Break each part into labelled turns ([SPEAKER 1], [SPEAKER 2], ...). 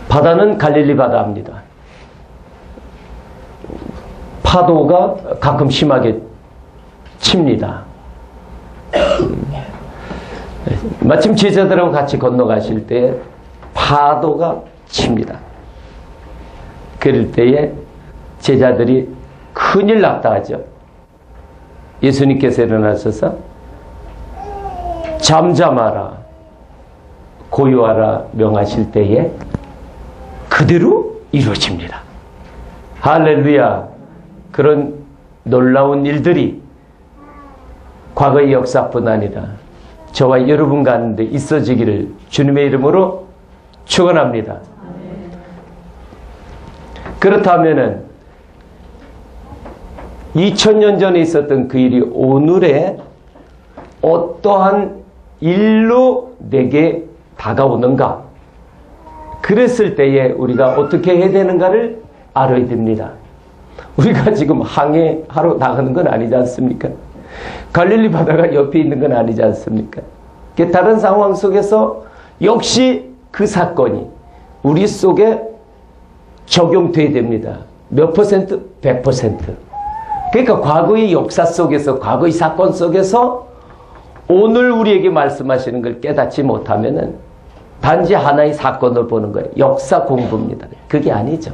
[SPEAKER 1] 바다는 갈릴리 바다입니다. 파도가 가끔 심하게 칩니다. 마침 제자들하고 같이 건너가실 때 파도가 칩니다. 그럴 때에 제자들이 큰일 났다 하죠. 예수님께서 일어나셔서 잠잠하라, 고요하라 명하실 때에 그대로 이루어집니다. 할렐루야. 그런 놀라운 일들이 과거의 역사뿐 아니라 저와 여러분 가운데 있어지기를 주님의 이름으로 축원합니다. 그렇다면은 2000년 전에 있었던 그 일이 오늘의 어떠한 일로 내게 다가오는가? 그랬을 때에 우리가 어떻게 해야 되는가를 알아야 됩니다. 우리가 지금 항해하러 나가는 건 아니지 않습니까? 갈릴리 바다가 옆에 있는 건 아니지 않습니까? 다른 상황 속에서 역시 그 사건이 우리 속에 적용돼야 됩니다. 몇 퍼센트? 100%. 그러니까 과거의 역사 속에서, 과거의 사건 속에서 오늘 우리에게 말씀하시는 걸 깨닫지 못하면은 단지 하나의 사건을 보는 거예요. 역사 공부입니다. 그게 아니죠.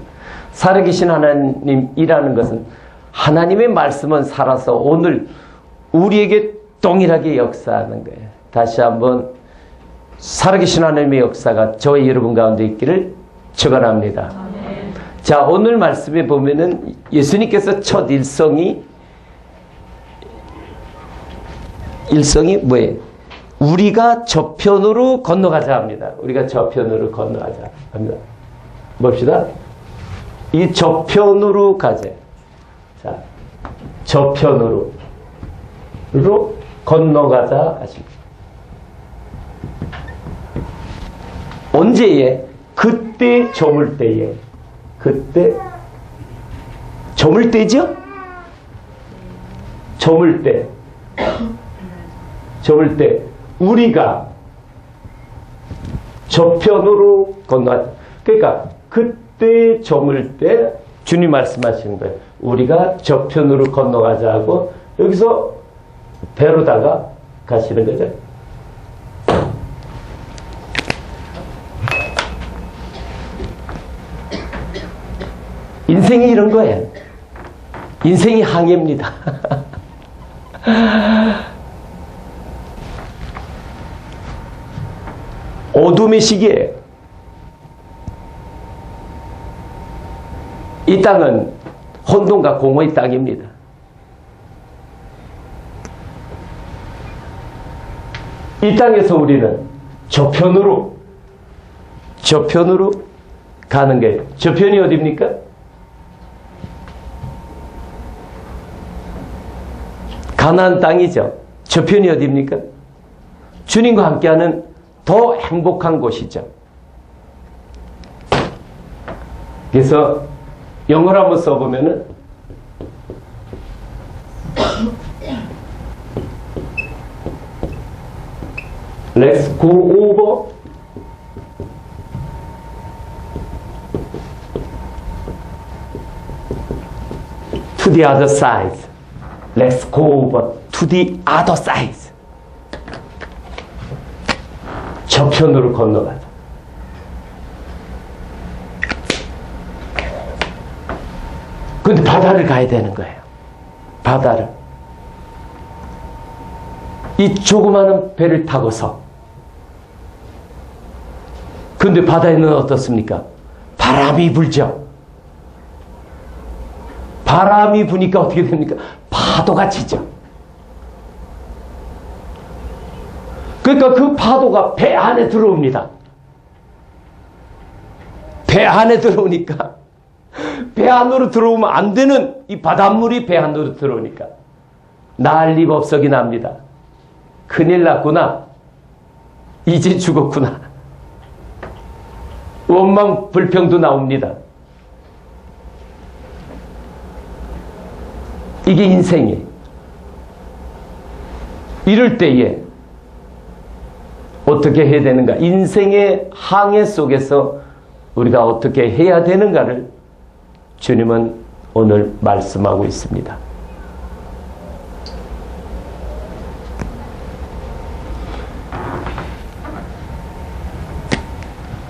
[SPEAKER 1] 살아계신 하나님이라는 것은 하나님의 말씀은 살아서 오늘 우리에게 동일하게 역사하는 거예요. 다시 한번 살아계신 하나님의 역사가 저와 여러분 가운데 있기를 축원합니다. 자, 오늘 말씀에 보면은 예수님께서 첫 일성이 뭐예요? 우리가 저편으로 건너가자 합니다. 우리가 저편으로 건너가자 합니다. 봅시다. 이 저편으로 가자. 자, 저편으로 건너가자 하십니다. 언제에? 그때 저물 때에. 그때 저물 때죠? 저물 때. 저물 때 우리가 저편으로 건너가자. 그러니까 그때 저물 때 주님 말씀하시는 거예요. 우리가 저편으로 건너가자 하고 여기서 배로다가 가시는 거죠. 인생이 이런 거예요. 인생이 항해입니다. 어둠의 시기에 이 땅은 혼돈과 공허의 땅입니다. 이 땅에서 우리는 저편으로 가는 거예요. 저편이 어디입니까? 가나안 땅이죠. 저편이 어디입니까? 주님과 함께하는 더 행복한 곳이죠. 그래서 영어로 한번 써보면은 Let's go over to the other side. Let's go over to the other side. 저편으로 건너가자. 근데 바다를 가야 되는 거예요. 바다를. 이 조그마한 배를 타고서. 근데 바다에는 어떻습니까? 바람이 불죠. 바람이 부니까 어떻게 됩니까? 파도가 치죠. 그러니까 그 파도가 배 안에 들어옵니다. 배 안에 들어오니까 배 안으로 들어오면 안 되는 이 바닷물이 배 안으로 들어오니까 난리법석이 납니다. 큰일 났구나. 이제 죽었구나. 원망 불평도 나옵니다. 이게 인생이에요. 이럴 때에 어떻게 해야 되는가? 인생의 항해 속에서 우리가 어떻게 해야 되는가를 주님은 오늘 말씀하고 있습니다.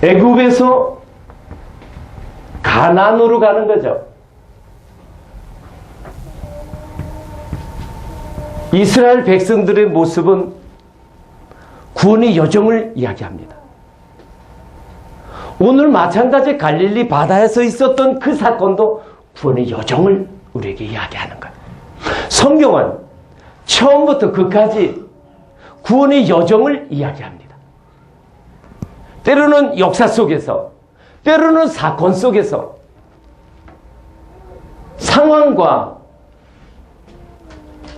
[SPEAKER 1] 애굽에서 가나안으로 가는 거죠. 이스라엘 백성들의 모습은 구원의 여정을 이야기합니다. 오늘 마찬가지 갈릴리 바다에서 있었던 그 사건도 구원의 여정을 우리에게 이야기하는 거예요. 성경은 처음부터 끝까지 구원의 여정을 이야기합니다. 때로는 역사 속에서, 때로는 사건 속에서 상황과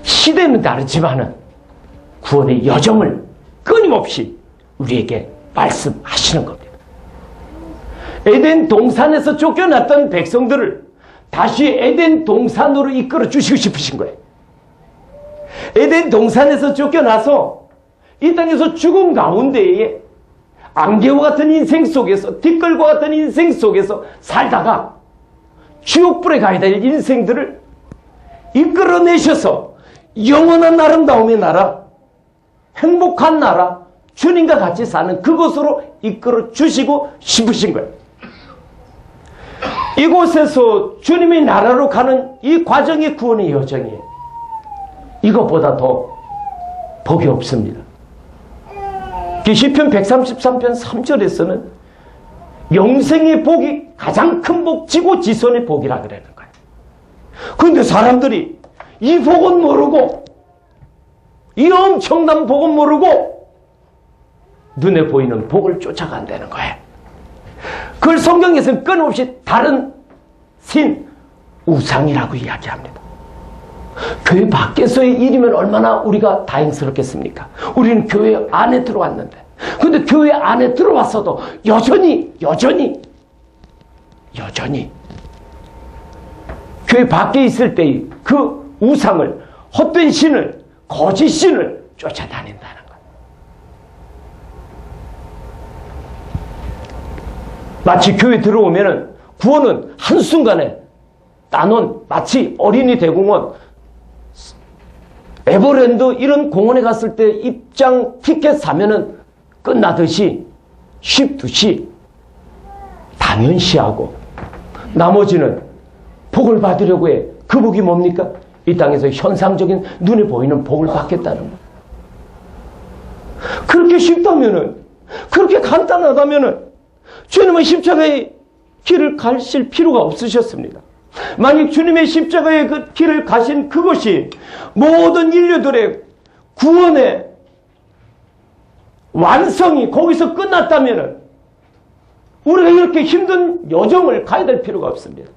[SPEAKER 1] 시대는 다르지만은 구원의 여정을 끊임없이 우리에게 말씀하시는 겁니다. 에덴 동산에서 쫓겨났던 백성들을 다시 에덴 동산으로 이끌어 주시고 싶으신 거예요. 에덴 동산에서 쫓겨나서 이 땅에서 죽음 가운데에 안개와 같은 인생 속에서, 뒷걸과 같은 인생 속에서 살다가 지옥불에 가야 될 인생들을 이끌어내셔서 영원한 아름다움의 나라, 행복한 나라, 주님과 같이 사는 그곳으로 이끌어 주시고 싶으신 거예요. 이곳에서 주님의 나라로 가는 이 과정이 구원의 여정이에요. 이것보다 더 복이 없습니다. 시편 133편 3절에서는 영생의 복이 가장 큰 복, 지고지선의 복이라 그러는 거예요. 그런데 사람들이 이 복은 모르고, 이 엄청난 복은 모르고 눈에 보이는 복을 쫓아간다는 거예요. 그걸 성경에서는 끊임없이 다른 신, 우상이라고 이야기합니다. 교회 밖에서의 일이면 얼마나 우리가 다행스럽겠습니까? 우리는 교회 안에 들어왔는데, 근데 교회 안에 들어왔어도 여전히 교회 밖에 있을 때의 그 우상을, 헛된 신을, 거짓 신을 쫓아다닌다는 거예요. 마치 교회 들어오면은 구원은 한순간에 따놓은, 마치 어린이 대공원, 에버랜드 이런 공원에 갔을 때 입장 티켓 사면은 끝나듯이 쉽듯이 당연시하고, 나머지는 복을 받으려고 해. 그 복이 뭡니까? 이 땅에서 현상적인 눈에 보이는 복을 받겠다는 거. 그렇게 쉽다면은, 그렇게 간단하다면은 주님은 십자가의 길을 가실 필요가 없으셨습니다. 만약 주님의 십자가의 그 길을 가신 그것이 모든 인류들의 구원의 완성이 거기서 끝났다면 우리가 이렇게 힘든 여정을 가야 될 필요가 없습니다.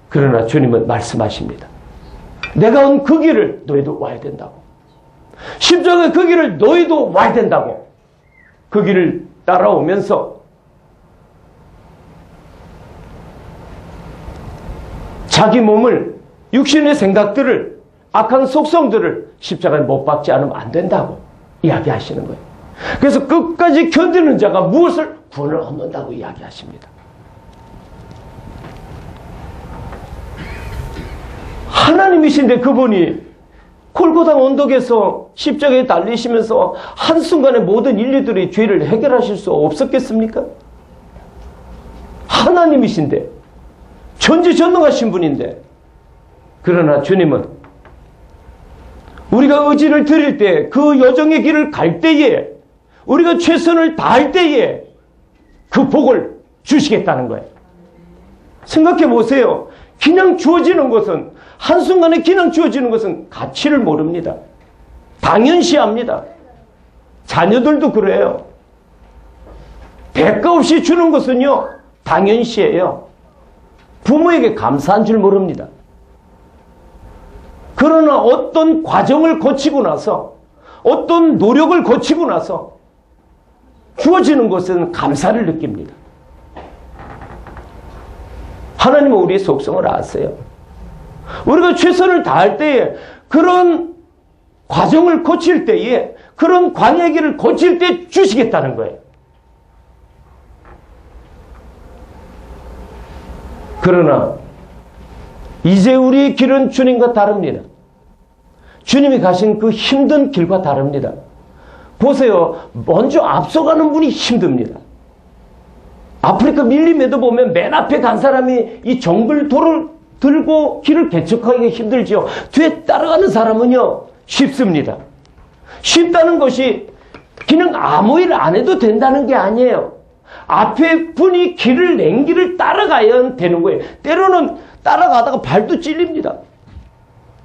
[SPEAKER 1] 그러나 주님은 말씀하십니다. 내가 온 그 길을 너희도 와야 된다고. 십자가의 그 길을 너희도 와야 된다고. 그 길을 따라오면서 자기 몸을, 육신의 생각들을, 악한 속성들을 십자가에 못 박지 않으면 안 된다고 이야기하시는 거예요. 그래서 끝까지 견디는 자가 무엇을? 구원을 얻는다고 이야기하십니다. 하나님이신데 그분이 골고다 언덕에서 십자가에 달리시면서 한순간에 모든 인류들의 죄를 해결하실 수 없었겠습니까? 하나님이신데, 전지전능하신 분인데, 그러나 주님은 우리가 의지를 드릴 때, 그 여정의 길을 갈 때에, 우리가 최선을 다할 때에 그 복을 주시겠다는 거예요. 생각해 보세요. 그냥 주어지는 것은, 한순간에 그냥 주어지는 것은 가치를 모릅니다. 당연시합니다. 자녀들도 그래요. 대가 없이 주는 것은요, 당연시해요. 부모에게 감사한 줄 모릅니다. 그러나 어떤 과정을 거치고 나서, 어떤 노력을 거치고 나서 주어지는 것은 감사를 느낍니다. 하나님은 우리의 속성을 아세요. 우리가 최선을 다할 때에, 그런 과정을 거칠 때에, 그런 광야의 길을 거칠 때 주시겠다는 거예요. 그러나 이제 우리의 길은 주님과 다릅니다. 주님이 가신 그 힘든 길과 다릅니다. 보세요. 먼저 앞서가는 분이 힘듭니다. 아프리카 밀림에도 보면 맨 앞에 간 사람이 이 정글 돌을 들고 길을 개척하기가 힘들죠. 뒤에 따라가는 사람은요, 쉽습니다. 쉽다는 것이 그냥 아무 일 안 해도 된다는 게 아니에요. 앞에 분이 길을 낸 길을 따라가야 되는 거예요. 때로는 따라가다가 발도 찔립니다.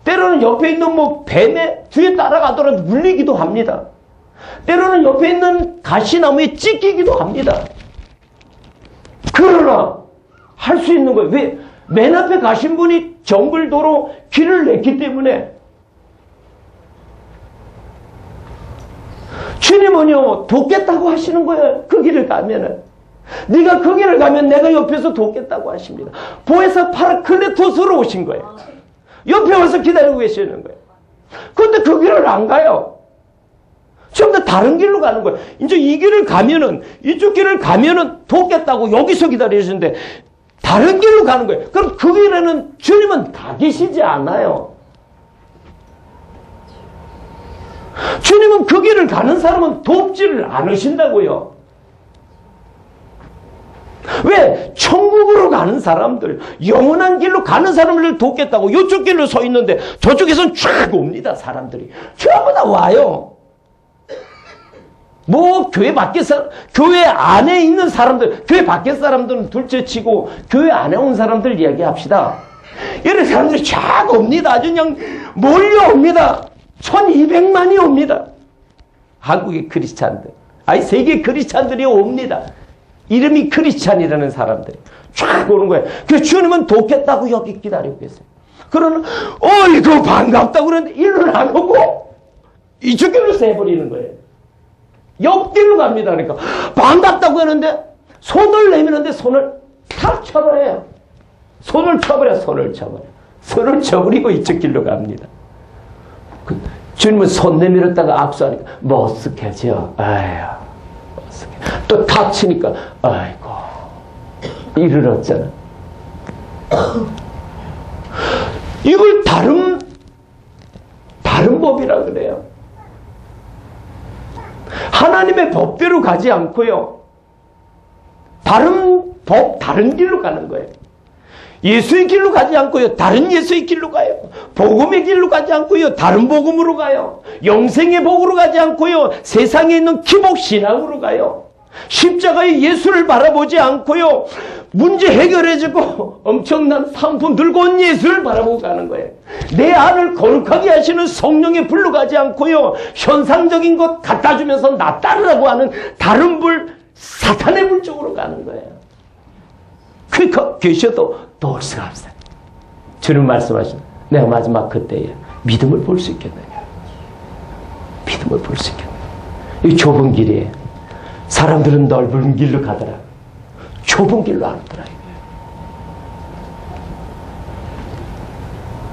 [SPEAKER 1] 때로는 옆에 있는 뱀에 뒤에 따라가더라도 물리기도 합니다. 때로는 옆에 있는 가시나무에 찢기기도 합니다. 그러나 할 수 있는 거예요. 왜? 맨 앞에 가신 분이 정글도로 길을 냈기 때문에. 주님은요, 돕겠다고 하시는 거예요. 그 길을 가면은. 네가 그 길을 가면 내가 옆에서 돕겠다고 하십니다. 보혜사 파라클레토스로 오신 거예요. 옆에 와서 기다리고 계시는 거예요. 그런데 그 길을 안 가요. 전부 다 다른 길로 가는 거예요. 이제 이 길을 가면은, 이쪽 길을 가면은 돕겠다고 여기서 기다리시는데 다른 길로 가는 거예요. 그럼 그 길에는 주님은 가 계시지 않아요. 주님은 그 길을 가는 사람은 돕지를 않으신다고요. 왜? 천국으로 가는 사람들, 영원한 길로 가는 사람을 돕겠다고 이쪽 길로 서 있는데 저쪽에서는 쫙 옵니다. 사람들이 전부 다 와요. 교회 밖에서, 교회 안에 있는 사람들, 교회 밖에 사람들은 둘째치고 교회 안에 온 사람들 이야기합시다. 이런 사람들이 쫙 옵니다. 아주 그냥 몰려옵니다. 1200만이 옵니다. 한국의 크리스찬들, 세계 크리스찬들이 옵니다. 이름이 크리스찬이라는 사람들이 쫙 오는 거예요. 그래서 주님은 돕겠다고 여기 기다리고 계세요. 그러나 이거 반갑다고 그러는데 일로 안 오고 이쪽 길로 세버리는 거예요. 옆길로 갑니다. 그러니까 반갑다고 하는데 손을 내미는데 손을 탁 쳐버려요. 손을 쳐버리고 이쪽 길로 갑니다. 주님은 손 내밀었다가 악수하니까 머쓱해져. 머쓱해. 또 탁 치니까 아이고 일을 얻잖아. 이걸 다른 법이라 그래요. 하나님의 법대로 가지 않고요. 다른 길로 가는 거예요. 예수의 길로 가지 않고요. 다른 예수의 길로 가요. 복음의 길로 가지 않고요. 다른 복음으로 가요. 영생의 복으로 가지 않고요. 세상에 있는 기복신앙으로 가요. 십자가의 예수를 바라보지 않고요. 문제 해결해주고 엄청난 상품 들고 온 예수를 바라보고 가는 거예요. 내 안을 거룩하게 하시는 성령의 불로 가지 않고요. 현상적인 것 갖다 주면서 나 따르라고 하는 다른 불, 사탄의 불 쪽으로 가는 거예요. 그러니까 계셔도 도울 수가 없어요. 주님 말씀하신 내가 마지막 그때에 믿음을 볼 수 있겠느냐. 믿음을 볼 수 있겠느냐. 이 좁은 길이에요. 사람들은 넓은 길로 가더라. 좁은 길로 안 오더라.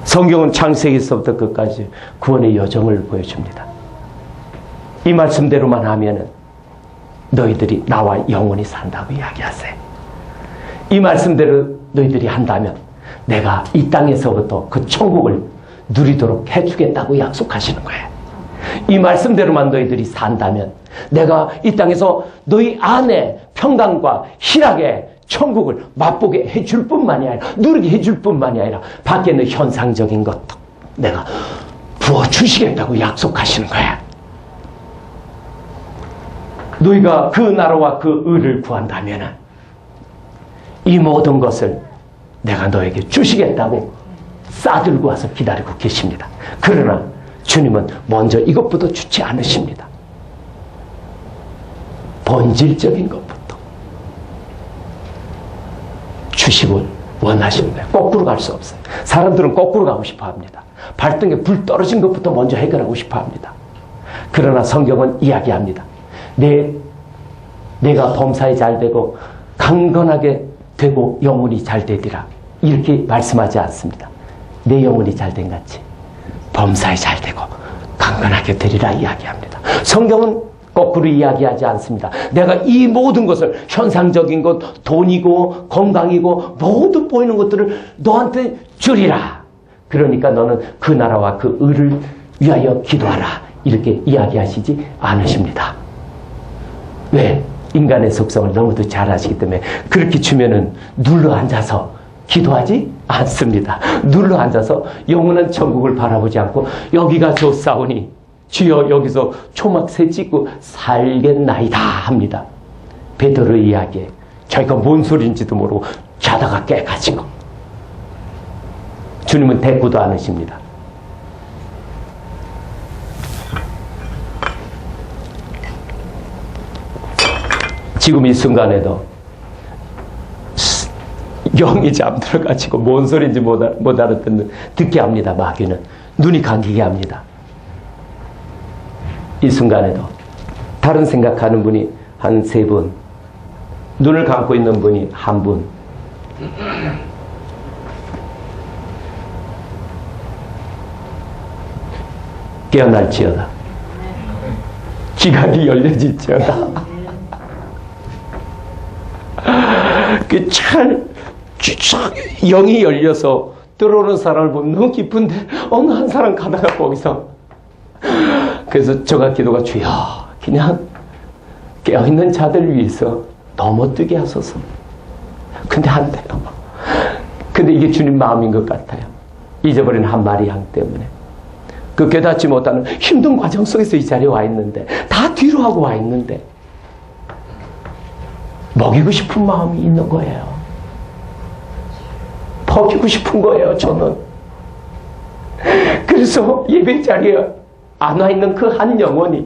[SPEAKER 1] 성경은 창세기서부터 끝까지 구원의 여정을 보여줍니다. 이 말씀대로만 하면은 너희들이 나와 영원히 산다고 이야기하세요. 이 말씀대로 너희들이 한다면 내가 이 땅에서부터 그 천국을 누리도록 해주겠다고 약속하시는 거예요. 이 말씀대로만 너희들이 산다면 내가 이 땅에서 너희 안에 평강과 희락의 천국을 맛보게 해줄 뿐만이 아니라, 누리게 해줄 뿐만이 아니라 밖에 있는 현상적인 것도 내가 부어주시겠다고 약속하시는 거야. 너희가 그 나라와 그 의를 구한다면 이 모든 것을 내가 너에게 주시겠다고 싸들고 와서 기다리고 계십니다. 그러나 주님은 먼저 이것부터 주지 않으십니다. 본질적인 것부터 주시고 원하시는 거예요. 거꾸로 갈 수 없어요. 사람들은 거꾸로 가고 싶어 합니다. 발등에 불 떨어진 것부터 먼저 해결하고 싶어 합니다. 그러나 성경은 이야기합니다. 내가 범사에 잘 되고 강건하게 되고 영혼이 잘 되리라. 이렇게 말씀하지 않습니다. 내 영혼이 잘 된 같이 범사에 잘 되고 강건하게 되리라 이야기합니다. 성경은 거꾸로 이야기하지 않습니다. 내가 이 모든 것을, 현상적인 것, 돈이고 건강이고 모든 보이는 것들을 너한테 주리라. 그러니까 너는 그 나라와 그 의를 위하여 기도하라. 이렇게 이야기하시지 않으십니다. 왜? 인간의 속성을 너무도 잘 아시기 때문에 그렇게 주면은 눌러 앉아서 기도하지 않습니다. 눌러 앉아서 영원한 천국을 바라보지 않고 여기가 좋사오니 주여 여기서 초막새 찍고 살겠나이다 합니다. 베드로 이야기에 자기가 뭔 소리인지도 모르고 자다가 깨가지고 주님은 대꾸도 않으십니다. 지금 이 순간에도 영이 잠들어가지고 뭔 소리인지 못 알아듣는 듣게 합니다. 마귀는 눈이 감기게 합니다. 이 순간에도 다른 생각하는 분이 한 3분, 눈을 감고 있는 분이 1분, 깨어날지어다. 기각이 열려질지어다. 영이 열려서 들어오는 사람을 보면 너무 기쁜데 어느 한 사람 가다가 거기서 그래서 저가 기도가 주여 그냥 깨어있는 자들 위해서 너무 뜨게 하소서. 근데 안 돼요. 근데 이게 주님 마음인 것 같아요. 잊어버린 한 마리 양 때문에 그 깨닫지 못하는 힘든 과정 속에서 이 자리에 와 있는데 다 뒤로 하고 와 있는데 먹이고 싶은 마음이 있는 거예요. 먹이고 싶은 거예요, 저는. 그래서 예배 자리에 안 와 있는 그 한 영혼이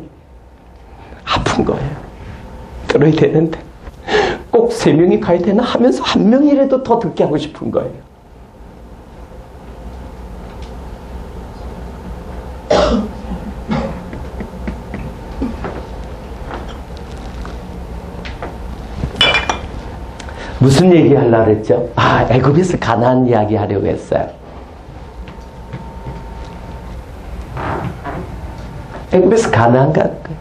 [SPEAKER 1] 아픈 거예요. 들어야 되는데 꼭 3명이 가야 되나 하면서 1명이라도 더 듣게 하고 싶은 거예요. 무슨 얘기 하려고 했죠? 애굽에서 가나안 이야기 하려고 했어요. 애굽에서 가나안 간 거예요.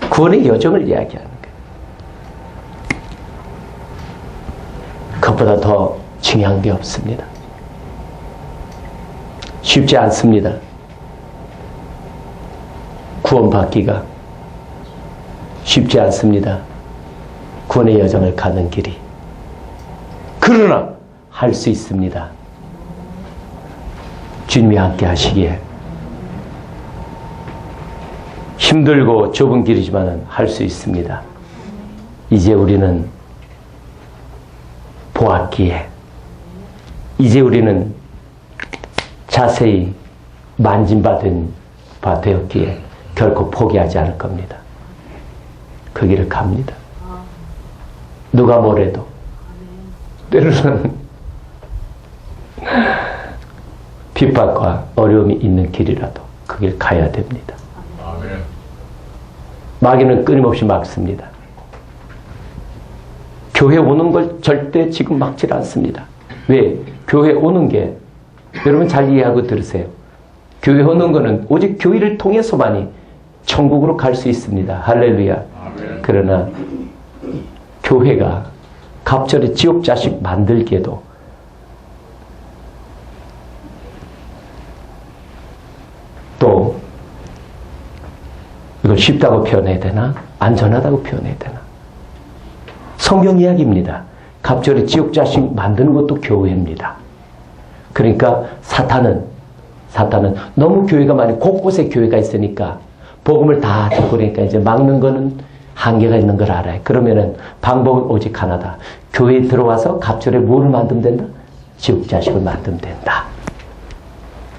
[SPEAKER 1] 구원의 여정을 이야기하는 거예요. 그것보다 더 중요한 게 없습니다. 쉽지 않습니다. 구원받기가 쉽지 않습니다. 구원의 여정을 가는 길이. 그러나 할 수 있습니다. 주님이 함께 하시기에 힘들고 좁은 길이지만 할 수 있습니다. 이제 우리는 보았기에 이제 우리는 자세히 만진받은 바 되었기에 결코 포기하지 않을 겁니다. 그 길을 갑니다. 누가 뭐래도 때로는 핍박과 어려움이 있는 길이라도 그 길 가야 됩니다. 마귀는 끊임없이 막습니다. 교회 오는 걸 절대 지금 막질 않습니다. 왜? 교회 오는 게 여러분 잘 이해하고 들으세요. 교회 오는 거는 오직 교회를 통해서만이 천국으로 갈 수 있습니다. 할렐루야. 그러나 교회가 갑절의 지옥 자식 만들기에도 또 이걸 쉽다고 표현해야 되나? 안전하다고 표현해야 되나? 성경 이야기입니다. 갑절의 지옥 자식 만드는 것도 교회입니다. 그러니까 사탄은 너무 교회가 많이 곳곳에 교회가 있으니까 복음을 다 듣고 그러니까 이제 막는 거는 한계가 있는 걸 알아요. 그러면은 방법은 오직 하나다. 교회에 들어와서 갑절에 뭐를 만들면 된다? 지옥 자식을 만들면 된다.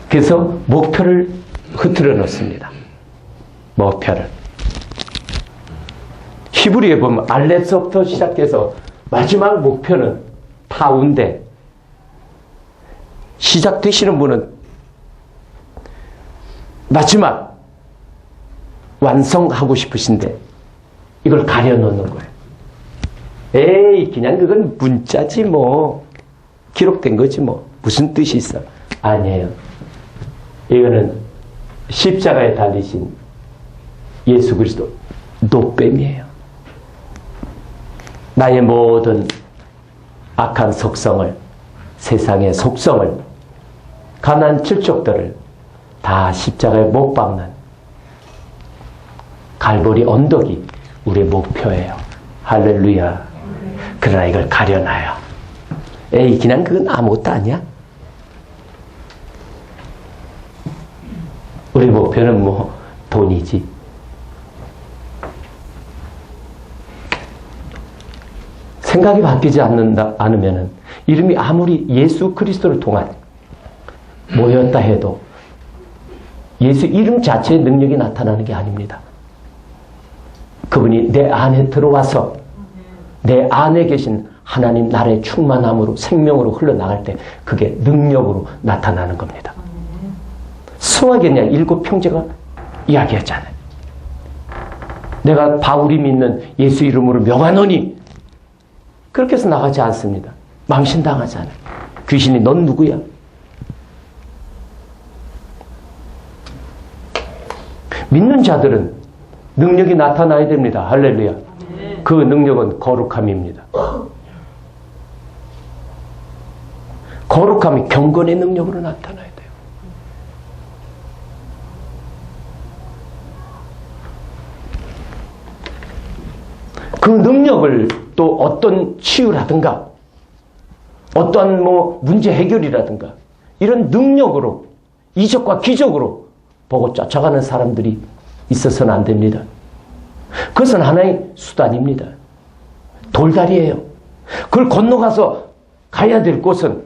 [SPEAKER 1] 그래서 목표를 흐트러 놓습니다. 목표를. 히브리에 보면 알렙서부터 시작해서 마지막 목표는 타운데 시작되시는 분은 마지막 완성하고 싶으신데 이걸 가려놓는 거예요. 에이 그냥 그건 문자지 뭐 기록된 거지 뭐 무슨 뜻이 있어. 아니에요. 이거는 십자가에 달리신 예수 그리스도 노뱀이에요. 나의 모든 악한 속성을, 세상의 속성을, 가난 칠족들을 다 십자가에 못 박는 갈보리 언덕이 우리의 목표예요. 할렐루야. 그러나 이걸 가려놔요. 에이, 그냥 그건 아무것도 아니야. 우리 목표는 뭐 돈이지. 생각이 바뀌지 않으면은 이름이 아무리 예수 그리스도를 통한 모였다 해도 예수 이름 자체의 능력이 나타나는 게 아닙니다. 그분이 내 안에 들어와서 내 안에 계신 하나님 나라의 충만함으로 생명으로 흘러나갈 때 그게 능력으로 나타나는 겁니다. 성화에 그냥 7형제가 이야기했잖아요. 내가 바울이 믿는 예수 이름으로 명하노니 그렇게 해서 나가지 않습니다. 망신당하잖아요. 귀신이 넌 누구야? 믿는 자들은 능력이 나타나야 됩니다. 할렐루야. 그 능력은 거룩함입니다. 거룩함이 경건의 능력으로 나타나야 돼요. 그 능력을 또 어떤 치유라든가 어떤 뭐 문제 해결이라든가 이런 능력으로 이적과 기적으로 보고 쫓아가는 사람들이 있어서는 안 됩니다. 그것은 하나의 수단입니다. 돌다리예요. 그걸 건너가서 가야 될 곳은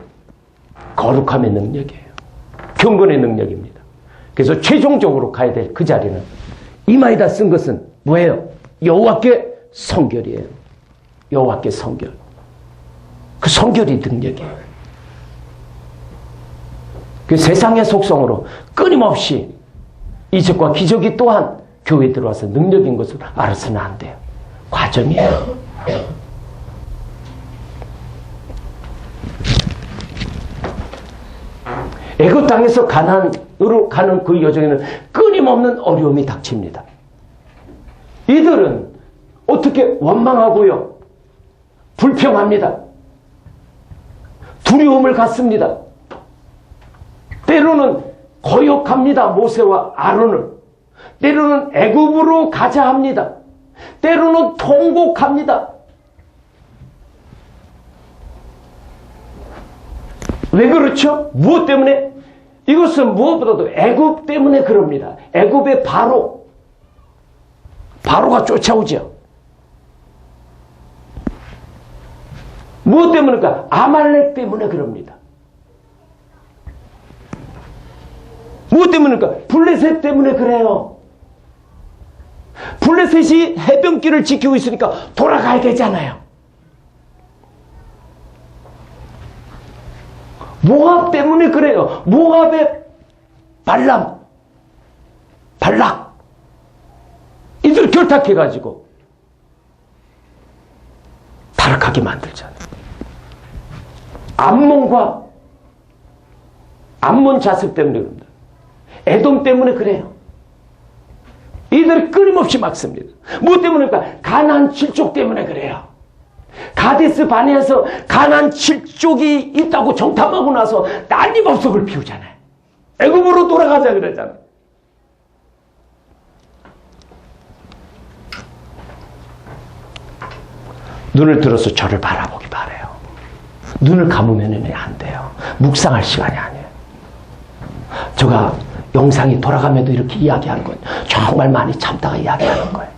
[SPEAKER 1] 거룩함의 능력이에요. 경건의 능력입니다. 그래서 최종적으로 가야 될 그 자리는 이마에다 쓴 것은 뭐예요? 여호와께 성결이에요. 여호와께 성결. 그 성결이 능력이에요. 그 세상의 속성으로 끊임없이 이적과 기적이 또한 교회에 들어와서 능력인 것을 알아서는 안 돼요. 과정이에요. 애굽 땅에서 가나안으로 가는 그 여정에는 끊임없는 어려움이 닥칩니다. 이들은 어떻게 원망하고요. 불평합니다. 두려움을 갖습니다. 때로는 거역합니다. 모세와 아론을. 때로는 애굽으로 가자 합니다. 때로는 통곡합니다. 왜 그렇죠? 무엇 때문에? 이것은 무엇보다도 애굽 때문에 그럽니다. 애굽의 바로가 쫓아오죠. 무엇 때문일까? 아말렉 때문에 그럽니다. 무엇 때문일까? 블레셋 때문에 그래요. 블레셋이 해변길을 지키고 있으니까 돌아가야 되잖아요. 모압 때문에 그래요. 모압의 발락 이들 결탁해가지고 타락하게 만들잖아요. 암몬 자습 때문에 그럽니다. 에돔 때문에 그래요. 이들을 끊임없이 막습니다. 무엇 때문일까? 가나안 7족 때문에 그래요. 가데스 바네아에서 가나안 7족이 있다고 정탐하고 나서 난리법석을 피우잖아요. 애굽으로 돌아가자 그러잖아요. 눈을 들어서 저를 바라보기 바라요. 눈을 감으면 안 돼요. 묵상할 시간이 아니에요. 제가 영상이 돌아가면도 이렇게 이야기하는 건 정말 많이 참다가 이야기하는 거예요.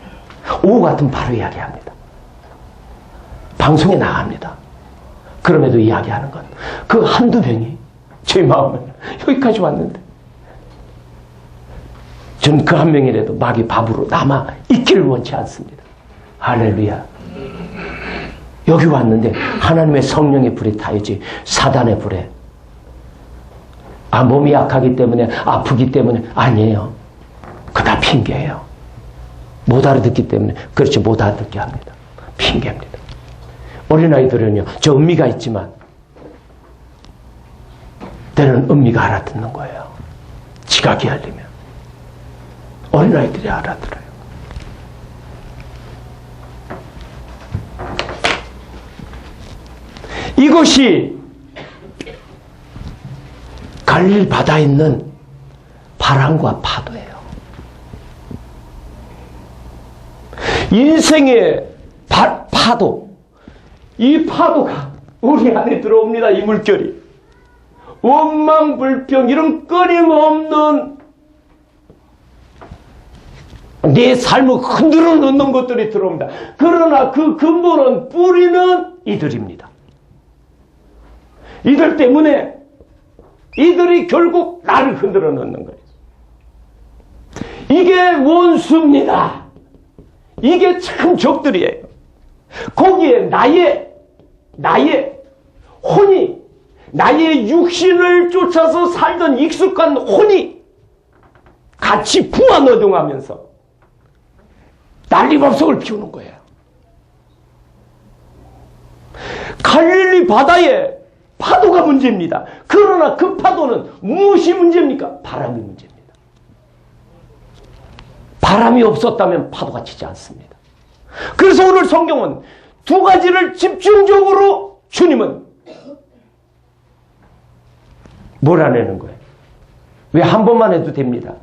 [SPEAKER 1] 오후 같으면 바로 이야기합니다. 방송에 나갑니다. 그럼에도 이야기하는 건 그 한두 병이 제 마음을 여기까지 왔는데 전 그 한 명이라도 마귀 밥으로 남아 있기를 원치 않습니다. 할렐루야. 여기 왔는데 하나님의 성령의 불에 타야지 사단의 불에 몸이 약하기 때문에 아프기 때문에 아니에요. 그거 다 핑계예요. 못 알아듣기 때문에 그렇지 못 알아듣게 합니다. 핑계입니다. 어린아이들은요 저 음미가 있지만 때로는 음미가 알아듣는 거예요. 지각이 열리면 어린아이들이 알아들어요. 이것이 갈릴리 바다에 있는 바람과 파도예요. 인생의 파도, 이 파도가 우리 안에 들어옵니다. 이 물결이 원망, 불평 이런 끊임없는 내 삶을 흔들어 놓는 것들이 들어옵니다. 그러나 그 근본은, 뿌리는 이들입니다. 이들 때문에 이들이 결국 나를 흔들어 놓는 거예요. 이게 원수입니다. 이게 참 적들이에요. 거기에 나의 혼이, 나의 육신을 쫓아서 살던 익숙한 혼이 같이 부화노동하면서 난리법석을 피우는 거예요. 갈릴리 바다에 파도가 문제입니다. 그러나 그 파도는 무엇이 문제입니까? 바람이 문제입니다. 바람이 없었다면 파도가 치지 않습니다. 그래서 오늘 성경은 두 가지를 집중적으로 주님은 몰아내는 거예요. 왜 한 번만 해도 됩니다.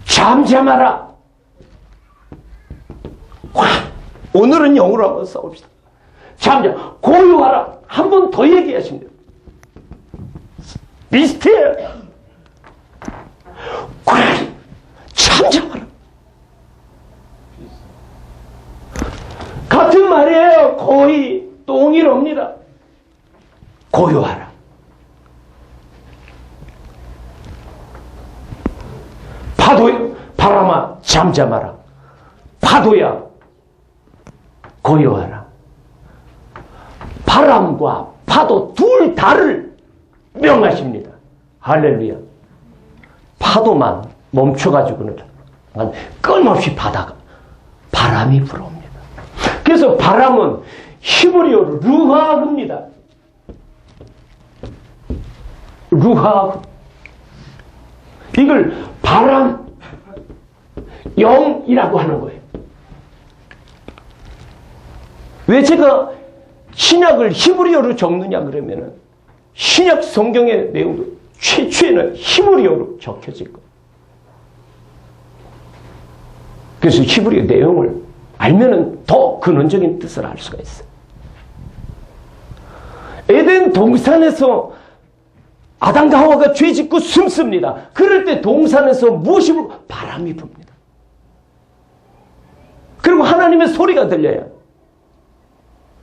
[SPEAKER 1] 잠잠하라. 오늘은 영으로 한번 싸웁시다. 잠잠, 고요하라. 한 번 더 얘기하십니다. 비스티엘. 잠잠하라. 같은 말이에요. 거의 동일합니다. 고요하라. 파도, 바람아 잠잠하라. 파도야 고요하라. 바람과 파도 둘 다를 명하십니다. 할렐루야. 파도만 멈춰가지고는 끊임없이 바람이 불어옵니다. 그래서 바람은 히브리어로 루하그입니다. 루하그. 이걸 바람, 영이라고 하는 거예요. 왜 제가 신약을 히브리어로 적느냐 그러면은 신약 성경의 내용도 최초에는 히브리어로 적혀질 거예요. 그래서 히브리어 내용을 알면은 더 근원적인 뜻을 알 수가 있어요. 에덴 동산에서 아담과 하와가 죄 짓고 숨습니다. 그럴 때 동산에서 무엇이 불고? 바람이 붑니다. 그리고 하나님의 소리가 들려요.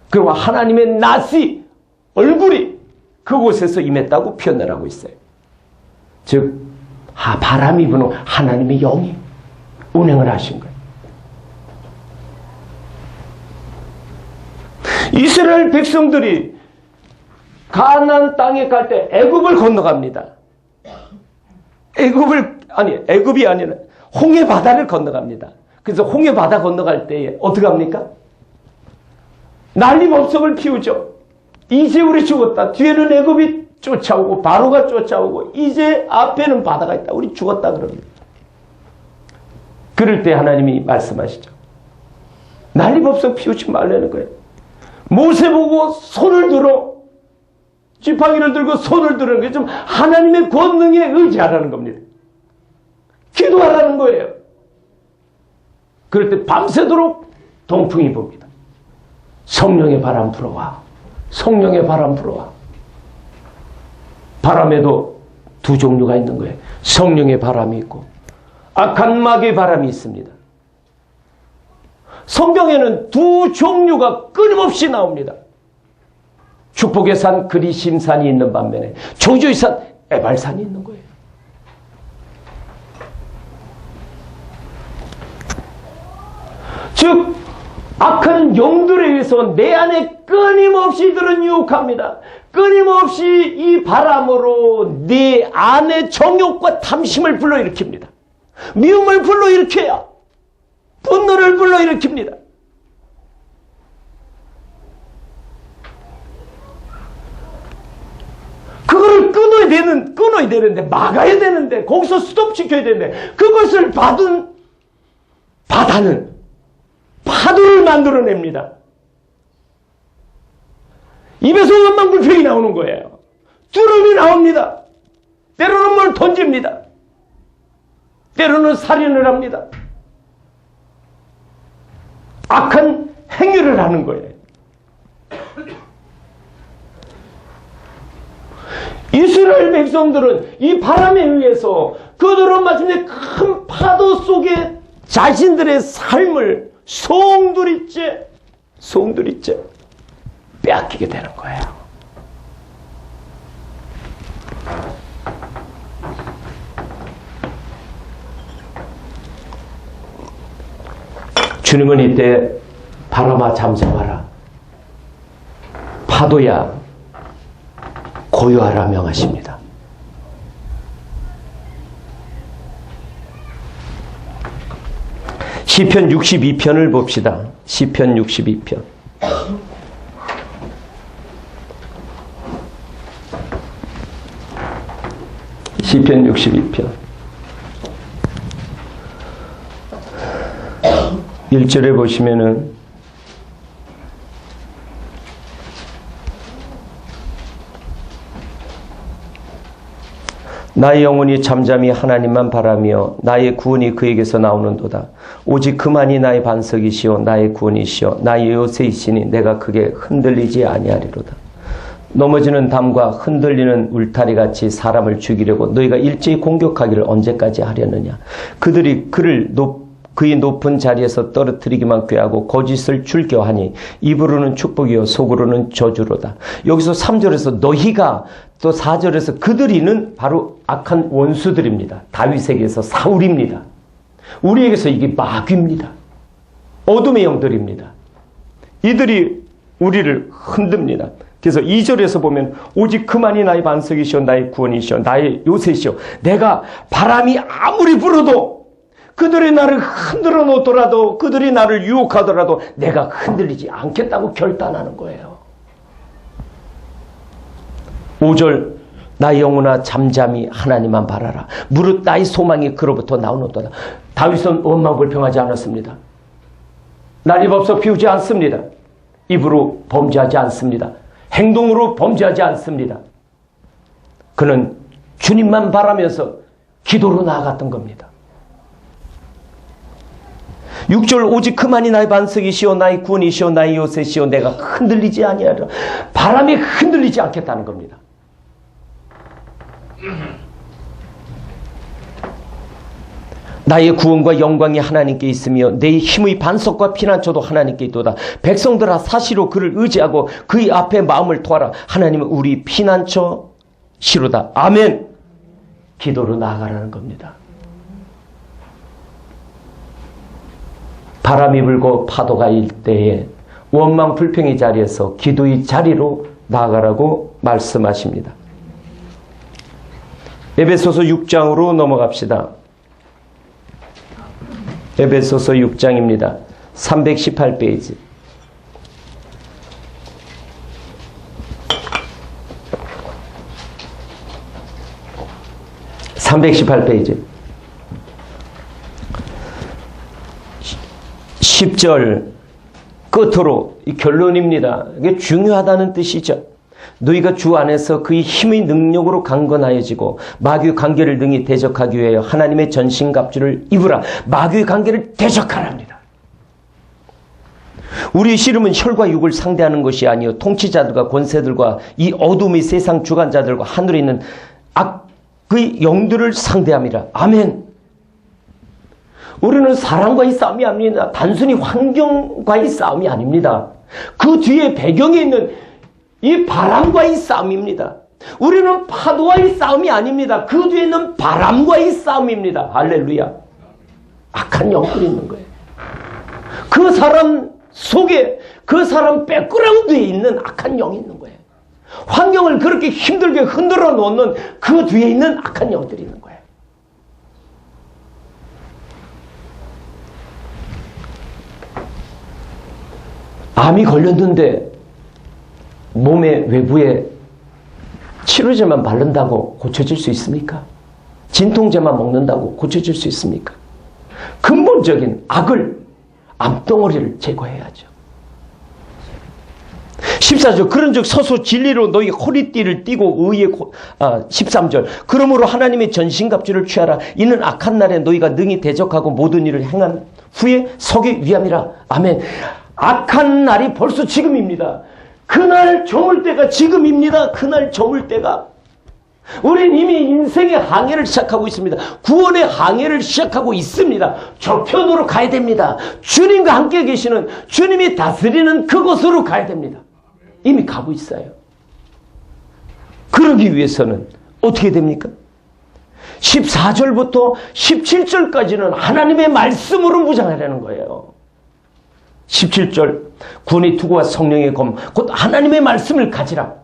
[SPEAKER 1] 그리고 하나님의 낯이, 얼굴이 그곳에서 임했다고 표현을 하고 있어요. 즉 바람이 부는 하나님의 영이 운행을 하신 거예요. 이스라엘 백성들이 가나안 땅에 갈 때 애굽을 건너갑니다. 애굽이 아니라 홍해 바다를 건너갑니다. 그래서 홍해 바다 건너갈 때에 어떻게 합니까? 난리법석을 피우죠. 이제 우리 죽었다. 뒤에는 애굽이 쫓아오고 바로가 쫓아오고 이제 앞에는 바다가 있다. 우리 죽었다 그럽니다. 그럴 때 하나님이 말씀하시죠. 난리법석 피우지 말라는 거예요. 모세 보고 손을 들어, 지팡이를 들고 손을 드는 게 좀 하나님의 권능에 의지하라는 겁니다. 기도하라는 거예요. 그럴 때 밤새도록 동풍이 붑니다. 성령의 바람 불어와. 성령의 바람 불어와. 바람에도 두 종류가 있는 거예요. 성령의 바람이 있고 악한 마귀의 바람이 있습니다. 성경에는 두 종류가 끊임없이 나옵니다. 축복의 산 그리심산이 있는 반면에 저주의 산 에발산이 있는 거예요. 즉 악한 영들에 의해서 내 안에 끊임없이 이들은 유혹합니다. 끊임없이 이 바람으로 내 안에 정욕과 탐심을 불러일으킵니다. 미움을 불러일으켜야 분노를 불러일으킵니다. 그거를 끊어야 되는데, 막아야 되는데, 거기서 스톱시켜야 되는데, 그것을 받은 바다는 파도를 만들어냅니다. 입에서 원망불평이 나오는 거예요. 두름이 나옵니다. 때로는 뭘 던집니다. 때로는 살인을 합니다. 악한 행위를 하는 거예요. 이스라엘 백성들은 이 바람에 의해서 그들은 마침내 큰 파도 속에 자신들의 삶을 송두리째 빼앗기게 되는 거예요. 주님은 이때 바람아 잠잠하라, 파도야 고요하라 명하십니다. 시편 62편을 봅시다. 시편 62편. 시편 62편 1절에 보시면은 나의 영혼이 잠잠히 하나님만 바라며 나의 구원이 그에게서 나오는도다. 오직 그만이 나의 반석이시오 나의 구원이시오 나의 요새이시니 내가 크게 흔들리지 아니하리로다. 넘어지는 담과 흔들리는 울타리같이 사람을 죽이려고 너희가 일제히 공격하기를 언제까지 하려느냐. 그들이 그의 높은 자리에서 떨어뜨리기만 꾀하고 거짓을 즐겨하니 입으로는 축복이요 속으로는 저주로다. 여기서 3절에서 너희가, 또 4절에서 그들이는 바로 악한 원수들입니다. 다윗에게서 사울입니다. 우리에게서 이게 마귀입니다. 어둠의 영들입니다. 이들이 우리를 흔듭니다. 그래서 2절에서 보면 오직 그만이 나의 반석이시오 나의 구원이시오 나의 요새시오. 내가 바람이 아무리 불어도 그들이 나를 흔들어 놓더라도 그들이 나를 유혹하더라도 내가 흔들리지 않겠다고 결단하는 거예요. 5절 나의 영혼아 잠잠히 하나님만 바라라. 무릇 나의 소망이 그로부터 나오는도다. 다윗은 원망불평하지 않았습니다. 난입없어 피우지 않습니다. 입으로 범죄하지 않습니다. 행동으로 범죄하지 않습니다. 그는 주님만 바라면서 기도로 나아갔던 겁니다. 6절 오직 그만이 나의 반석이시오 나의 구원이시오 나의 요새시오 내가 흔들리지 아니하리라. 바람에 흔들리지 않겠다는 겁니다. 나의 구원과 영광이 하나님께 있으며 내 힘의 반석과 피난처도 하나님께 있도다. 백성들아 사시로 그를 의지하고 그의 앞에 마음을 토하라. 하나님은 우리 피난처 시로다. 아멘. 기도로 나아가라는 겁니다. 바람이 불고 파도가 일 때에 원망 불평의 자리에서 기도의 자리로 나아가라고 말씀하십니다. 에베소서 6장으로 넘어갑시다. 에베소서 6장입니다. 318페이지. (318페이지) 10절 끝으로 이 결론입니다. 이게 중요하다는 뜻이죠. 너희가 주 안에서 그의 힘의 능력으로 강건하여지고 마귀의 관계를 능히 대적하기 위하여 하나님의 전신갑주를 입으라. 마귀의 관계를 대적하랍니다. 우리의 씨름은 혈과 육을 상대하는 것이 아니요 통치자들과 권세들과 이 어둠의 세상 주관자들과 하늘에 있는 악의 영들을 상대함이라. 아멘. 우리는 사람과의 싸움이 아닙니다. 단순히 환경과의 싸움이 아닙니다. 그 뒤에 배경에 있는 이 바람과의 싸움입니다. 우리는 파도와의 싸움이 아닙니다. 그 뒤에 있는 바람과의 싸움입니다. 할렐루야. 악한 영들이 있는 거예요. 그 사람 속에, 그 사람 백그라운드에 있는 악한 영이 있는 거예요. 환경을 그렇게 힘들게 흔들어 놓는 그 뒤에 있는 악한 영들이 있는 거예요. 암이 걸렸는데 몸의 외부에 치료제만 바른다고 고쳐질 수 있습니까? 진통제만 먹는다고 고쳐질 수 있습니까? 근본적인 악을, 암덩어리를 제거해야죠. 14절 그런즉 서서 진리로 너희 허리띠를 띠고 의의 13절 그러므로 하나님의 전신갑주를 취하라. 이는 악한 날에 너희가 능히 대적하고 모든 일을 행한 후에 서기 위함이라. 아멘. 악한 날이 벌써 지금입니다. 그날 저물 때가 지금입니다. 그날 저물 때가. 우린 이미 인생의 항해를 시작하고 있습니다. 구원의 항해를 시작하고 있습니다. 저편으로 가야 됩니다. 주님과 함께 계시는 주님이 다스리는 그곳으로 가야 됩니다. 이미 가고 있어요. 그러기 위해서는 어떻게 됩니까? 14절부터 17절까지는 하나님의 말씀으로 무장하라는 거예요. 17절 구원의 투구와 성령의 검 곧 하나님의 말씀을 가지라.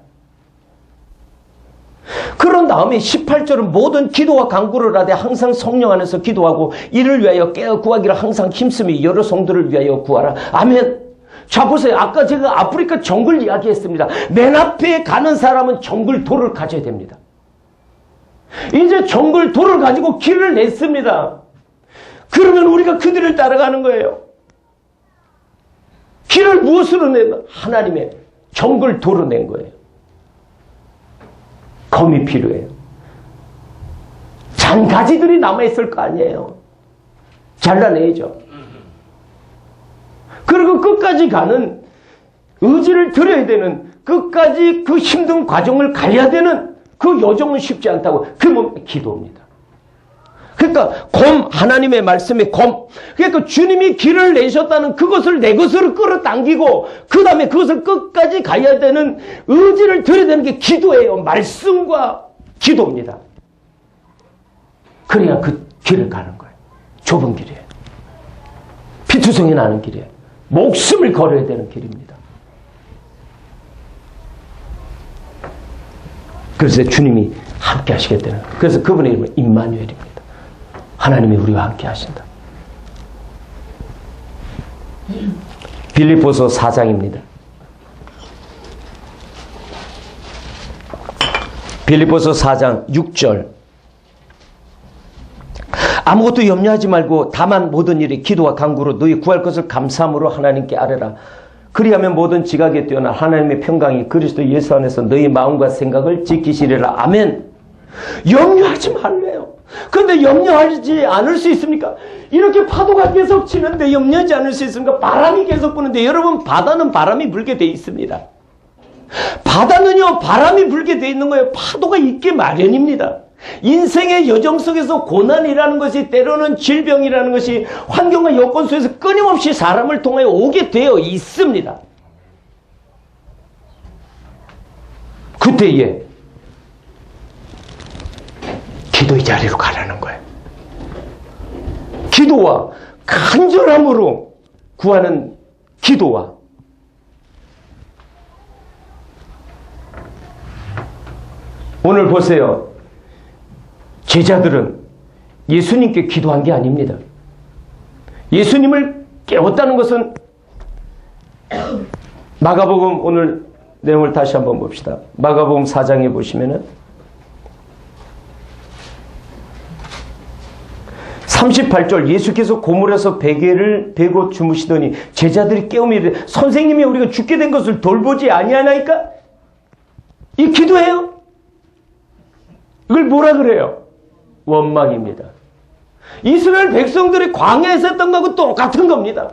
[SPEAKER 1] 그런 다음에 18절은 모든 기도와 간구를 하되 항상 성령 안에서 기도하고 이를 위하여 깨어 구하기를 항상 힘쓰며 여러 성도를 위하여 구하라. 아멘. 자 보세요. 아까 제가 아프리카 정글 이야기했습니다. 맨 앞에 가는 사람은 정글 도를 가져야 됩니다. 이제 정글 도를 가지고 길을 냈습니다. 그러면 우리가 그들을 따라가는 거예요. 길을 무엇으로 냈나? 하나님의 정글 도로 낸 거예요. 검이 필요해요. 잔가지들이 남아있을 거 아니에요. 잘라내야죠. 그리고 끝까지 가는 의지를 들여야 되는, 끝까지 그 힘든 과정을 가야 되는 그 여정은 쉽지 않다고. 그 몸이 기도입니다. 그러니까 하나님의 말씀의 그러니까 주님이 길을 내셨다는 그것을 내 것으로 끌어당기고 그 다음에 그것을 끝까지 가야 되는 의지를 들여야 되는 게 기도예요. 말씀과 기도입니다. 그래야 그 길을 가는 거예요. 좁은 길이에요. 피투성이 나는 길이에요. 목숨을 걸어야 되는 길입니다. 그래서 주님이 함께 하시겠다는 거예요. 그래서 그분의 이름은 임마누엘입니다. 하나님이 우리와 함께 하신다. 빌립보서 4장입니다. 빌립보서 4장 6절 아무것도 염려하지 말고 다만 모든 일에 기도와 간구로 너희 구할 것을 감사함으로 하나님께 아뢰라. 그리하면 모든 지각에 뛰어난 하나님의 평강이 그리스도 예수 안에서 너희 마음과 생각을 지키시리라. 아멘. 염려하지 말래요. 그런데 염려하지 않을 수 있습니까? 이렇게 파도가 계속 치는데 염려하지 않을 수 있습니까? 바람이 계속 부는데 여러분 바다는 바람이 불게 돼 있습니다. 바다는요 바람이 불게 돼 있는 거예요. 파도가 있게 마련입니다. 인생의 여정 속에서 고난이라는 것이 때로는 질병이라는 것이 환경과 여건 속에서 끊임없이 사람을 통하여 오게 되어 있습니다. 그때에 기도의 자리로 가라는 거예요. 기도와 간절함으로 구하는 기도와 오늘 보세요. 제자들은 예수님께 기도한 게 아닙니다. 예수님을 깨웠다는 것은 마가복음 오늘 내용을 다시 한번 봅시다. 마가복음 4장에 보시면은 38절 예수께서 고물에서 베개를 베고 주무시더니 제자들이 깨우며 이르되 선생님이 우리가 죽게 된 것을 돌보지 아니하나이까? 이 기도해요. 이걸 뭐라 그래요? 원망입니다. 이스라엘 백성들이 광야에서 했던 거하고 똑같은 겁니다.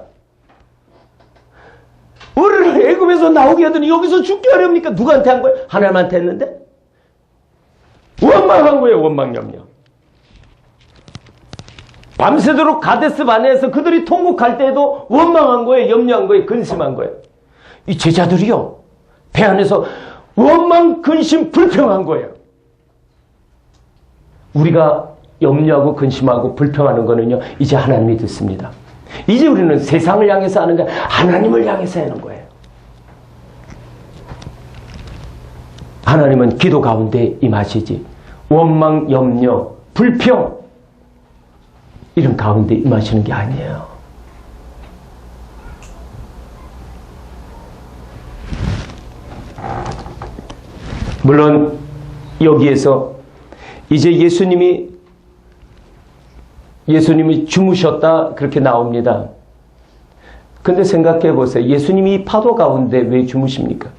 [SPEAKER 1] 우리를 애굽에서 나오게 하더니 여기서 죽게 하렵니까? 누구한테 한 거예요? 하나님한테 했는데? 원망한 거예요. 원망염려. 밤새도록 가데스 바네에서 그들이 통곡할 때에도 원망한 거예요. 염려한 거예요. 근심한 거예요. 이 제자들이요. 배 안에서 원망, 근심, 불평한 거예요. 우리가 염려하고 근심하고 불평하는 거는요. 이제 하나님이 듣습니다. 이제 우리는 세상을 향해서 하는 게 하나님을 향해서 하는 거예요. 하나님은 기도 가운데 임하시지 원망, 염려, 불평 이런 가운데 임하시는 게 아니에요. 물론 여기에서 이제 예수님이 주무셨다 그렇게 나옵니다. 근데 생각해 보세요. 예수님이 파도 가운데 왜 주무십니까?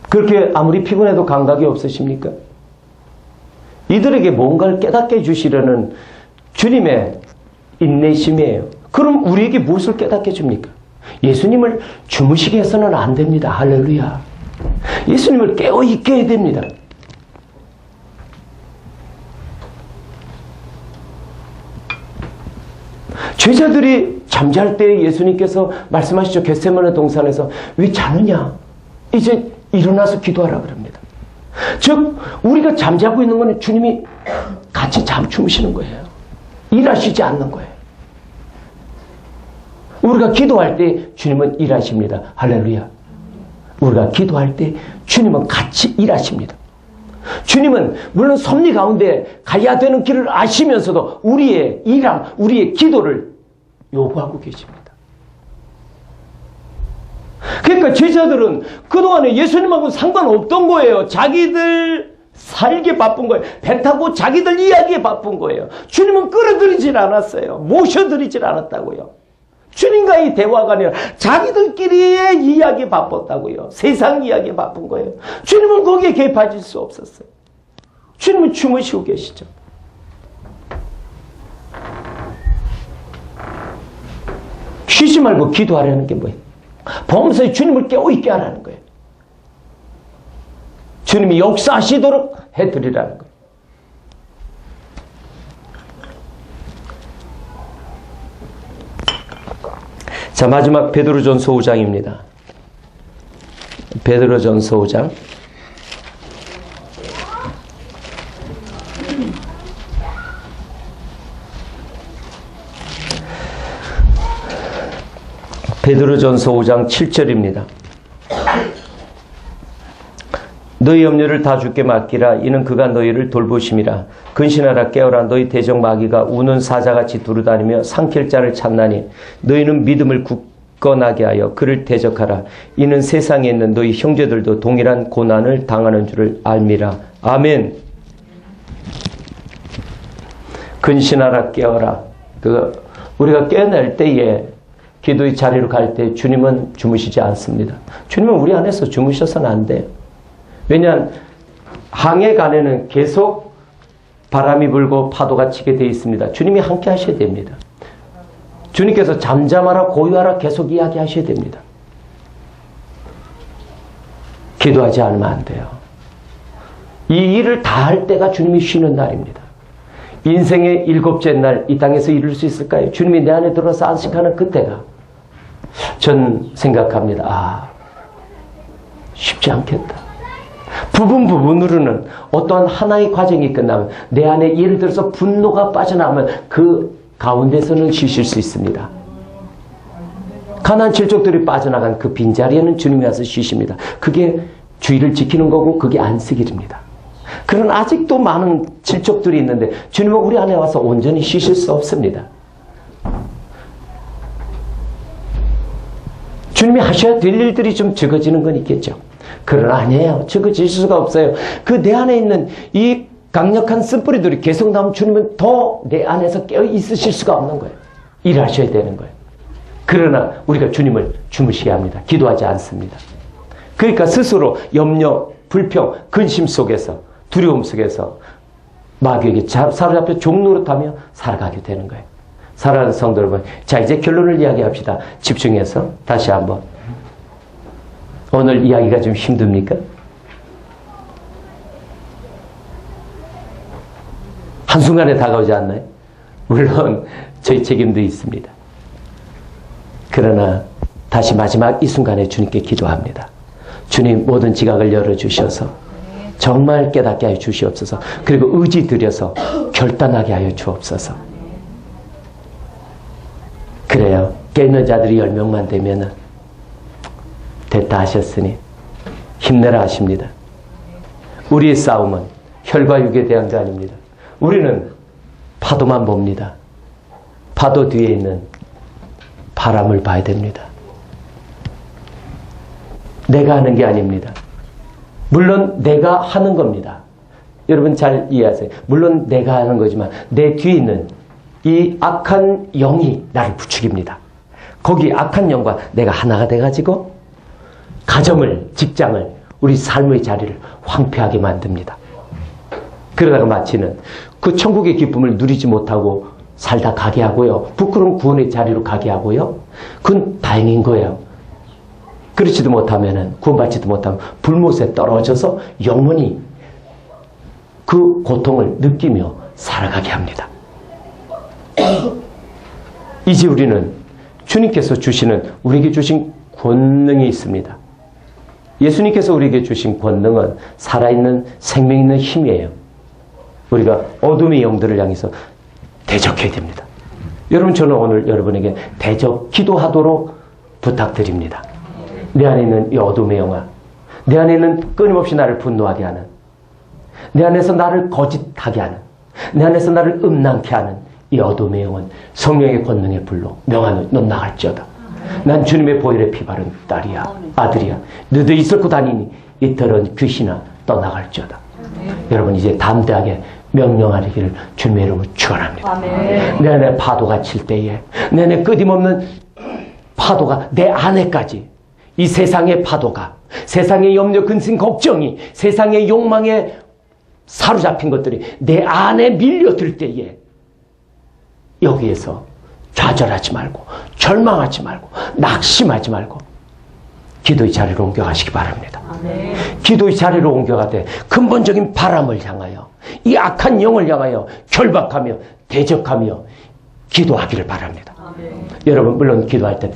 [SPEAKER 1] 그렇게 아무리 피곤해도 감각이 없으십니까? 이들에게 뭔가를 깨닫게 해주시려는 주님의 인내심이에요. 그럼 우리에게 무엇을 깨닫게 해줍니까? 예수님을 주무시게 해서는 안 됩니다. 할렐루야. 예수님을 깨어있게 해야 됩니다. 제자들이 잠잘 때 예수님께서 말씀하시죠. 겟세마네 동산에서 왜 자느냐? 이제 일어나서 기도하라 그럽니다. 즉 우리가 잠자고 있는 건 주님이 같이 주무시는 거예요. 일하시지 않는 거예요. 우리가 기도할 때 주님은 일하십니다. 할렐루야. 우리가 기도할 때 주님은 같이 일하십니다. 주님은 물론 섭리 가운데 가야 되는 길을 아시면서도 우리의 일함, 우리의 기도를 요구하고 계십니다. 그러니까 제자들은 그동안에 예수님하고 상관없던 거예요. 자기들 살기에 바쁜 거예요. 배 타고 자기들 이야기에 바쁜 거예요. 주님은 끌어들이질 않았어요. 모셔드리질 않았다고요. 주님과의 대화가 아니라 자기들끼리의 이야기에 바빴다고요. 세상 이야기에 바쁜 거예요. 주님은 거기에 개입하실 수 없었어요. 주님은 주무시고 계시죠. 쉬지 말고 기도하라는 게 뭐예요? 범사에 주님을 깨어있게 하라는 거예요. 주님이 역사하시도록 해드리라는 거예요. 자, 마지막 베드로전서 5장입니다. 베드로전서 5장. 베드로전서 5장 7절입니다. 너희 염려를 다 주께 맡기라. 이는 그가 너희를 돌보심이라. 근신하라 깨어라. 너희 대적 마귀가 우는 사자같이 두루다니며 삼킬 자를 찾나니 너희는 믿음을 굳건하게 하여 그를 대적하라. 이는 세상에 있는 너희 형제들도 동일한 고난을 당하는 줄을 알미라. 아멘. 근신하라 깨어라. 우리가 깨어날 때에 기도의 자리로 갈 때 주님은 주무시지 않습니다. 주님은 우리 안에서 주무셔서는 안 돼요. 왜냐하면 항해간에는 계속 바람이 불고 파도가 치게 되어 있습니다. 주님이 함께 하셔야 됩니다. 주님께서 잠잠하라 고요하라 계속 이야기하셔야 됩니다. 기도하지 않으면 안 돼요. 이 일을 다 할 때가 주님이 쉬는 날입니다. 인생의 7째 날 이 땅에서 이룰 수 있을까요? 주님이 내 안에 들어서 안식하는 그때가 전 생각합니다. 쉽지 않겠다. 부분으로는 어떠한 하나의 과정이 끝나면 내 안에 예를 들어서 분노가 빠져나오면 그 가운데서는 쉬실 수 있습니다. 가난한 질적들이 빠져나간 그 빈자리에는 주님이 와서 쉬십니다. 그게 주의를 지키는 거고 그게 안식일입니다. 그러나 아직도 많은 질적들이 있는데 주님은 우리 안에 와서 온전히 쉬실 수 없습니다. 주님이 하셔야 될 일들이 좀 적어지는 건 있겠죠. 그러나 아니에요. 적어질 수가 없어요. 그 내 안에 있는 이 강력한 쓴뿌리들이 계속 나오면 주님은 더 내 안에서 깨어 있으실 수가 없는 거예요. 일하셔야 되는 거예요. 그러나 우리가 주님을 주무시게 합니다. 기도하지 않습니다. 그러니까 스스로 염려, 불평, 근심 속에서 두려움 속에서 마귀에게 사로잡혀 종노릇하며 살아가게 되는 거예요. 사랑하는 성도 여러분, 자 이제 결론을 이야기합시다. 집중해서 다시 한번. 오늘 이야기가 좀 힘듭니까? 한순간에 다가오지 않나요? 물론 저희 책임도 있습니다. 그러나 다시 마지막 이 순간에 주님께 기도합니다. 주님 모든 지각을 열어주셔서 정말 깨닫게 하여 주시옵소서. 그리고 의지 들여서 결단하게 하여 주옵소서. 그래요. 깨있는 자들이 10명만 되면은 됐다 하셨으니 힘내라 하십니다. 우리의 싸움은 혈과 육에 대한 게 아닙니다. 우리는 파도만 봅니다. 파도 뒤에 있는 바람을 봐야 됩니다. 내가 하는 게 아닙니다. 물론 내가 하는 겁니다. 여러분 잘 이해하세요. 물론 내가 하는 거지만 내 뒤에 있는 이 악한 영이 나를 부추깁니다. 거기 악한 영과 내가 하나가 돼가지고 가정을, 직장을 우리 삶의 자리를 황폐하게 만듭니다. 그러다가 마치는 그 천국의 기쁨을 누리지 못하고 살다 가게 하고요. 부끄러운 구원의 자리로 가게 하고요. 그건 다행인 거예요. 그렇지도 못하면은, 구원받지도 못하면 불못에 떨어져서 영원히 그 고통을 느끼며 살아가게 합니다. 이제 우리는 주님께서 주시는, 우리에게 주신 권능이 있습니다. 예수님께서 우리에게 주신 권능은 살아있는 생명 있는 힘이에요. 우리가 어둠의 영들을 향해서 대적해야 됩니다. 여러분, 저는 오늘 여러분에게 대적 기도하도록 부탁드립니다. 내 안에 있는 이 어둠의 영아, 내 안에 있는 끊임없이 나를 분노하게 하는, 내 안에서 나를 거짓하게 하는, 내 안에서 나를 음란케 하는 이 어둠의 영은 성령의 권능의 불로 명하노니 넌 나갈지어다. 난 주님의 보혈에 피 바른 딸이야, 아들이야. 너도 있을고 다니니 이 더러운 귀신아 떠나갈지어다. 여러분, 이제 담대하게 명령하기를 주님의 이름으로 축원합니다. 내 안에 파도가 칠 때에, 내 안에 끊임없는 파도가 내 안에까지, 이 세상의 파도가, 세상의 염려, 근심, 걱정이, 세상의 욕망에 사로잡힌 것들이 내 안에 밀려들 때에 여기에서 좌절하지 말고, 절망하지 말고, 낙심하지 말고 기도의 자리로 옮겨가시기 바랍니다.
[SPEAKER 2] 아멘.
[SPEAKER 1] 기도의 자리로 옮겨가되 근본적인 바람을 향하여, 이 악한 영을 향하여 결박하며 대적하며 기도하기를 바랍니다.
[SPEAKER 2] 아멘.
[SPEAKER 1] 여러분, 물론 기도할 때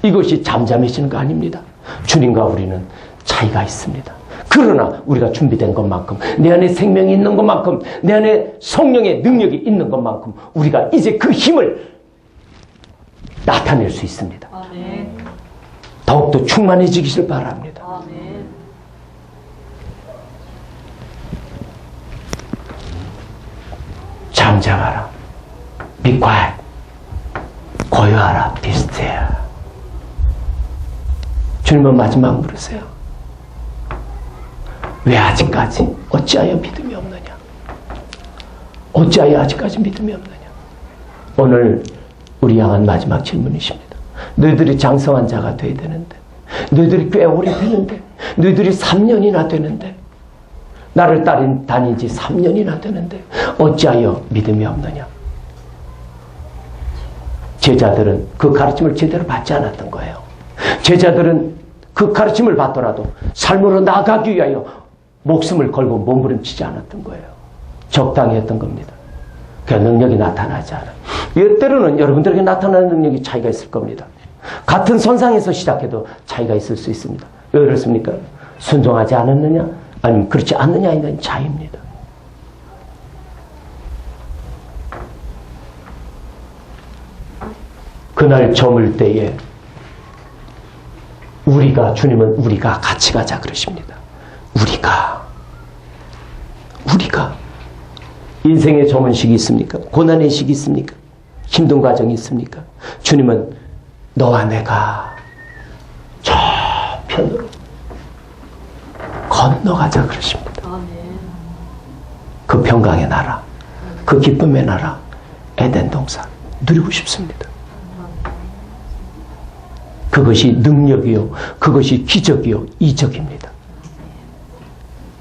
[SPEAKER 1] 이것이 잠잠해지는 거 아닙니다. 주님과 우리는 차이가 있습니다. 그러나 우리가 준비된 것만큼, 내 안에 생명이 있는 것만큼, 내 안에 성령의 능력이 있는 것만큼 우리가 이제 그 힘을 나타낼 수 있습니다.
[SPEAKER 2] 아멘.
[SPEAKER 1] 더욱더 충만해지기를 바랍니다.
[SPEAKER 2] 아멘.
[SPEAKER 1] 잠잠하라. Be quiet. 고요하라. Be still. 주님은 마지막 물으세요. 왜 아직까지 어찌하여 믿음이 없느냐? 어찌하여 아직까지 믿음이 없느냐? 오늘 우리 향한 마지막 질문이십니다. 너희들이 장성한 자가 돼야 되는데, 너희들이 꽤 오래 되는데, 너희들이 3년이나 되는데, 나를 다닌 지 3년이나 되는데 어찌하여 믿음이 없느냐? 제자들은 그 가르침을 제대로 받지 않았던 거예요. 제자들은 그 가르침을 받더라도 삶으로 나아가기 위하여 목숨을 걸고 몸부림치지 않았던 거예요. 적당히 했던 겁니다. 그 능력이 나타나지 않아요. 때로는 여러분들에게 나타나는 능력이 차이가 있을 겁니다. 같은 선상에서 시작해도 차이가 있을 수 있습니다. 왜 그렇습니까? 순종하지 않았느냐, 아니면 그렇지 않느냐에 대한 차이입니다. 그날 저물 때에 주님은 우리가 같이 가자 그러십니다. 우리가 인생의 저문 시기 있습니까? 고난의 시기 있습니까? 힘든 과정이 있습니까? 주님은 너와 내가 저편으로 건너가자 그러십니다.
[SPEAKER 2] 아멘.
[SPEAKER 1] 그 평강의 나라, 그 기쁨의 나라, 에덴 동산 누리고 싶습니다. 그것이 능력이요, 그것이 기적이요, 이적입니다.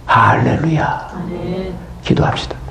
[SPEAKER 1] 할렐루야.
[SPEAKER 2] 아멘.
[SPEAKER 1] 기도합시다.